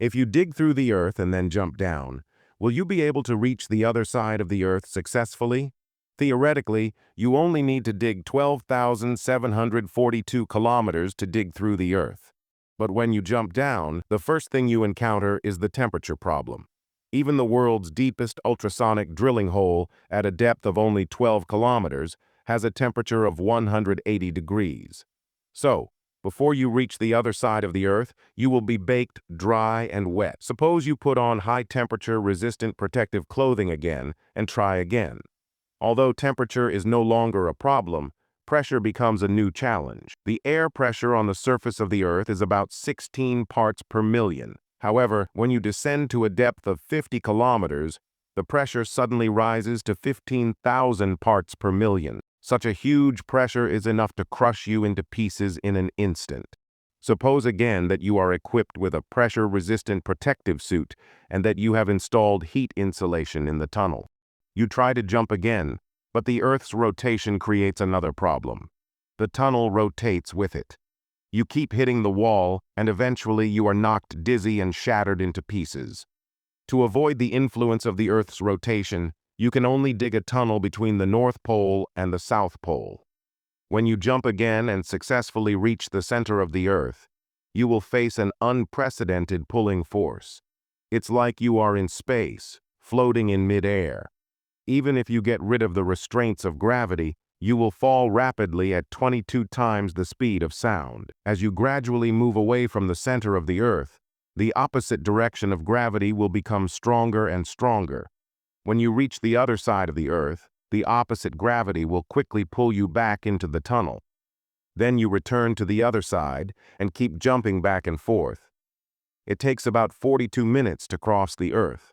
If you dig through the earth and then jump down, will you be able to reach the other side of the earth successfully? Theoretically, you only need to dig 12,742 kilometers to dig through the earth. But when you jump down, the first thing you encounter is the temperature problem. Even the world's deepest ultrasonic drilling hole at a depth of only 12 kilometers has a temperature of 180 degrees. So, before you reach the other side of the earth, you will be baked, dry, and wet. Suppose you put on high-temperature resistant protective clothing again and try again. Although temperature is no longer a problem, pressure becomes a new challenge. The air pressure on the surface of the earth is about 16 parts per million. However, when you descend to a depth of 50 kilometers, the pressure suddenly rises to 15,000 parts per million. Such a huge pressure is enough to crush you into pieces in an instant. Suppose again that you are equipped with a pressure-resistant protective suit and that you have installed heat insulation in the tunnel. You try to jump again, but the Earth's rotation creates another problem. The tunnel rotates with it. You keep hitting the wall, and eventually you are knocked dizzy and shattered into pieces. To avoid the influence of the Earth's rotation, you can only dig a tunnel between the North Pole and the South Pole. When you jump again and successfully reach the center of the Earth, you will face an unprecedented pulling force. It's like you are in space, floating in mid-air. Even if you get rid of the restraints of gravity, you will fall rapidly at 22 times the speed of sound. As you gradually move away from the center of the Earth, the opposite direction of gravity will become stronger and stronger. When you reach the other side of the Earth, the opposite gravity will quickly pull you back into the tunnel. Then you return to the other side and keep jumping back and forth. It takes about 42 minutes to cross the Earth.